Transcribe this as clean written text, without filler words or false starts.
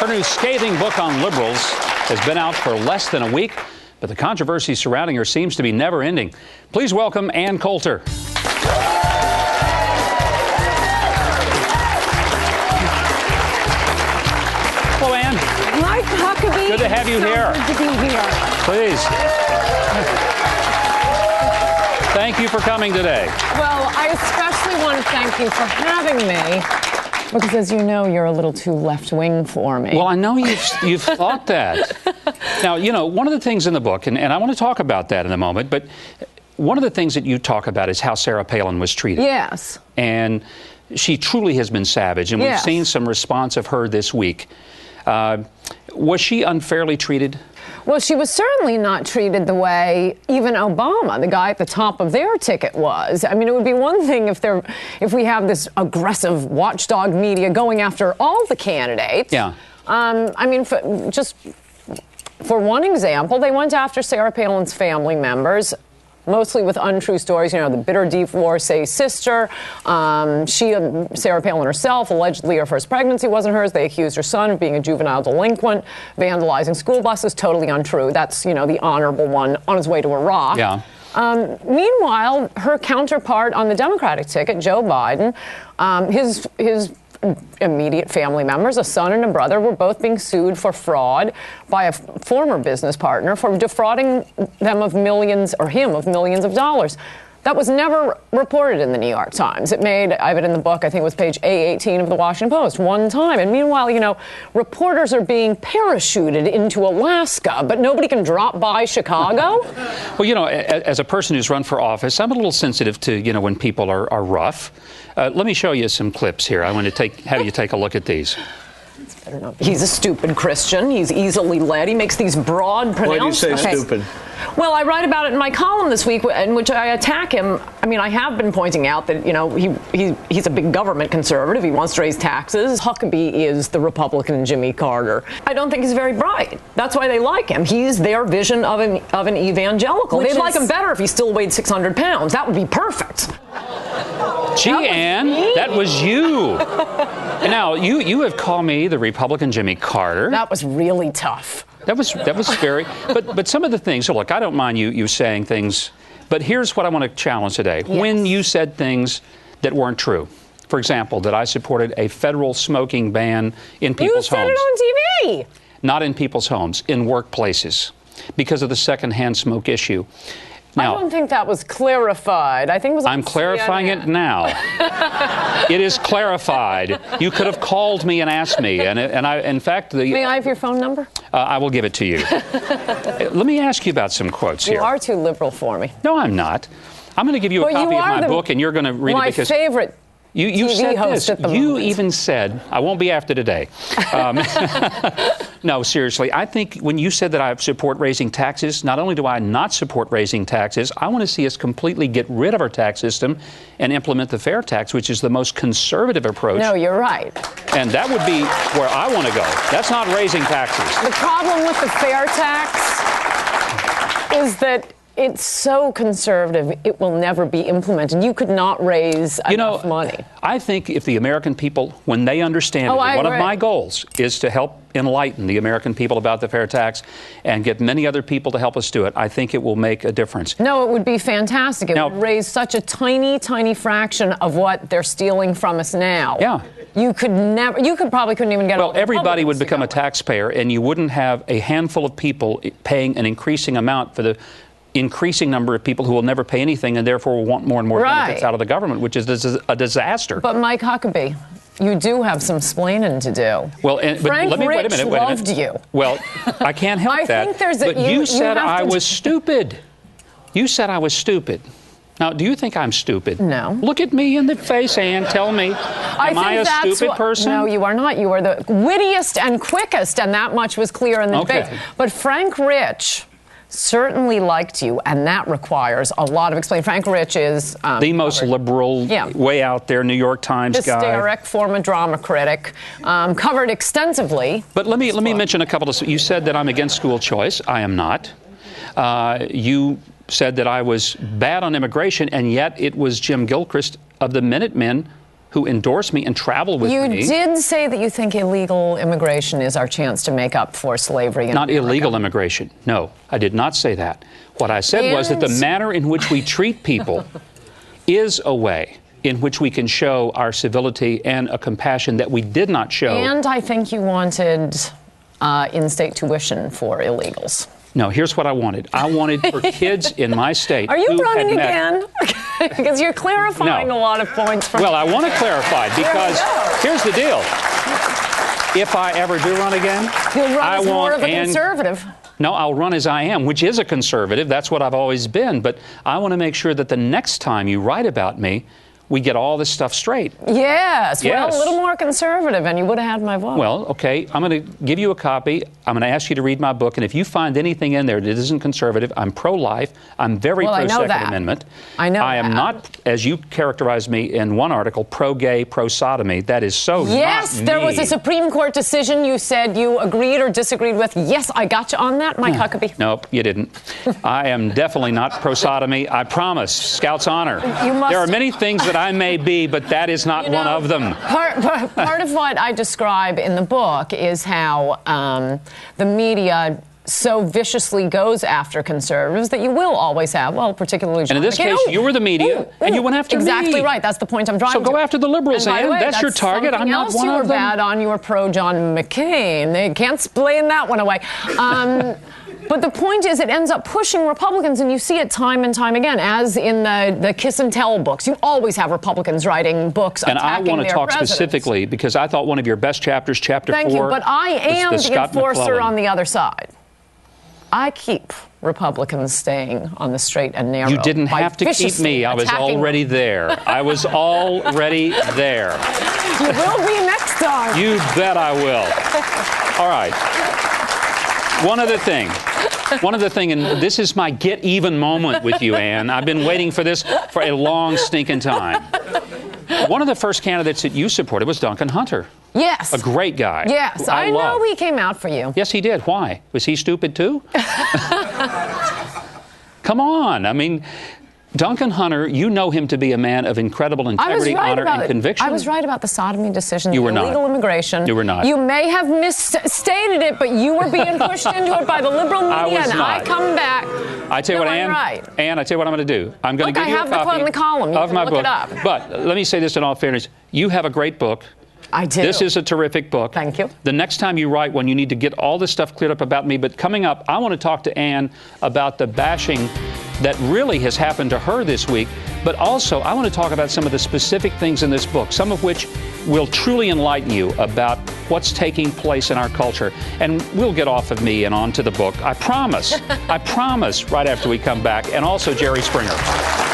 new scathing book on liberals has been out for less than a week, but the controversy surrounding her seems to be never ending. Please welcome Ann Coulter. Hello, Ann. Mike Huckabee. Good to have you here. Good to be here. Please. Thank you for coming today. Well, I especially want to thank you for having me, because as you know, you're a little too left-wing for me. Well, I know you've thought that. Now, you know, one of the things in the book, and I want to talk about that in a moment, but one of the things that you talk about is how Sarah Palin was treated. Yes. And she truly has been savage, and we've seen some response of her this week. Was she unfairly treated? Well, she was certainly not treated the way even Obama, the guy at the top of their ticket, was. I mean, it would be one thing if we have this aggressive watchdog media going after all the candidates. Yeah. I mean, for one example, they went after Sarah Palin's family members, mostly with untrue stories, you know, the bitter divorcee sister. Sarah Palin herself, allegedly her first pregnancy wasn't hers. They accused her son of being a juvenile delinquent, vandalizing school buses. Totally untrue. That's, you know, the honorable one on his way to Iraq. Yeah. Meanwhile, her counterpart on the Democratic ticket, Joe Biden, his immediate family members, a son and a brother, were both being sued for fraud by a former business partner for defrauding them of millions, or him of millions of dollars. That was never reported in the New York Times. I have it in the book, I think it was page A18 of the Washington Post, one time. And meanwhile, you know, reporters are being parachuted into Alaska, but nobody can drop by Chicago. Well, you know, as a person who's run for office, I'm a little sensitive to, you know, when people are rough. Let me show you some clips here. I want to have you take a look at these. He's a stupid Christian. He's easily led. He makes these broad pronouncements. Why do you say stupid? Well, I write about it in my column this week, in which I attack him. I mean, I have been pointing out that, you know, he's a big government conservative. He wants to raise taxes. Huckabee is the Republican Jimmy Carter. I don't think he's very bright. That's why they like him. He's their vision of an evangelical. They'd like him better if he still weighed 600 pounds. That would be perfect. Gee, Ann, that was you. And now, you have called me the Republican Jimmy Carter. That was really tough. That was very, but some of the things, so look, I don't mind you saying things, but here's what I want to challenge today. Yes. When you said things that weren't true, for example, that I supported a federal smoking ban in people's homes. You said it on TV. Not in people's homes, in workplaces, because of the secondhand smoke issue. Now, I don't think that was clarified. I think it was. I'm clarifying it now. It is clarified. You could have called me and asked me, and I, in fact, May I have your phone number? I will give it to you. Let me ask you about some quotes here. You are too liberal for me. No, I'm not. I'm going to give you a copy of my book, and you're going to read it because my favorite. You said host this. at the You moment. even said, I won't be after today. No, seriously, I think when you said that I support raising taxes, not only do I not support raising taxes, I want to see us completely get rid of our tax system and implement the fair tax, which is the most conservative approach. No, you're right. And that would be where I want to go. That's not raising taxes. The problem with the fair tax is that it's so conservative, it will never be implemented. You could not raise enough money. I think if the American people, when they understand it, one of my goals is to help enlighten the American people about the fair tax and get many other people to help us do it, I think it will make a difference. No, it would be fantastic. It would raise such a tiny, tiny fraction of what they're stealing from us now. Yeah. You probably couldn't even get. Well, everybody would become a taxpayer, and you wouldn't have a handful of people paying an increasing amount for the increasing number of people who will never pay anything and therefore will want more and more benefits out of the government, which is a disaster. But Mike Huckabee, you do have some splaining to do. Well, Frank Rich loved you. Well, I can't help that. Think there's but you said I was stupid. You said I was stupid. Now, do you think I'm stupid? No. Look at me in the face, Ann. Tell me, am I a stupid person? No, you are not. You are the wittiest and quickest, and that much was clear in the debate. But Frank Rich certainly liked you, and that requires a lot of explaining. Frank Rich is the most liberal, way out there, New York Times guy. Hysteric, former drama critic, covered extensively. But let me mention a couple of. You said that I'm against school choice. I am not. You said that I was bad on immigration, and yet it was Jim Gilchrist of the Minutemen who endorse me and travel with me. You did say that you think illegal immigration is our chance to make up for slavery in Not America. illegal immigration. No, I did not say that. What I said was that the manner in which we treat people is a way in which we can show our civility and a compassion that we did not show. And I think you wanted in-state tuition for illegals. No, here's what I wanted. I wanted for kids in my state. Are you who running had met, again? Because you're clarifying a lot of points. From well, I want to clarify because here's the deal. If I ever do run again, you'll run as more of a conservative. No, I'll run as I am, which is a conservative. That's what I've always been. But I want to make sure that the next time you write about me, we get all this stuff straight. Yes. Well, a little more conservative, and you would have had my vote. Well, okay, I'm going to give you a copy. I'm going to ask you to read my book, and if you find anything in there that isn't conservative, I'm pro-life. I'm very pro-Second Amendment. I know I am not, as you characterized me in one article, pro-gay, pro-sodomy. That is so not me. Yes, there was a Supreme Court decision you said you agreed or disagreed with. Yes, I got you on that, Mike Huckabee. Nope, you didn't. I am definitely not pro-sodomy. I promise. Scout's honor. There are many things that I may be, but that is not one of them. Part of what I describe in the book is how the media so viciously goes after conservatives that you will always have, well, particularly John And in this McCain. case, you were the media, and you went after me. Exactly right. That's the point I'm driving So go after the liberals, and Ann. That's your target. I'm not one of them. You were bad on. You were pro-John McCain. They can't explain that one away. But the point is, it ends up pushing Republicans, and you see it time and time again, as in the Kiss and Tell books. You always have Republicans writing books attacking their presidents. And I want to talk specifically, because I thought one of your best chapters, chapter 4, Thank you, but I am the enforcer McClellan. on the other side. I keep Republicans staying on the straight and narrow. You didn't have to keep me. I was already there. I was already there. You will be next time. You bet I will. All right. One other thing, and this is my get even moment with you, Ann. I've been waiting for this for a long stinking time. One of the first candidates that you supported was Duncan Hunter. Yes. A great guy. Yes, I know he came out for you. Yes, he did. Why? Was he stupid too? Come on. I mean, Duncan Hunter, you know him to be a man of incredible integrity, honor, and conviction. I was right about the sodomy decision, you were illegal immigration. You were not. You may have misstated it, but you were being pushed into it by the liberal media, I come back. I tell you what, Ann, right. Ann, I tell you what I'm going to do. I'm going to give you a copy I have the quote in the column. You of can my look book. it up. But let me say this in all fairness. You have a great book. I do. This is a terrific book. Thank you. The next time you write one, you need to get all this stuff cleared up about me. But coming up, I want to talk to Ann about the bashing that really has happened to her this week. But also, I want to talk about some of the specific things in this book, some of which will truly enlighten you about what's taking place in our culture. And we'll get off of me and on to the book. I promise. I promise right after we come back. And also Jerry Springer.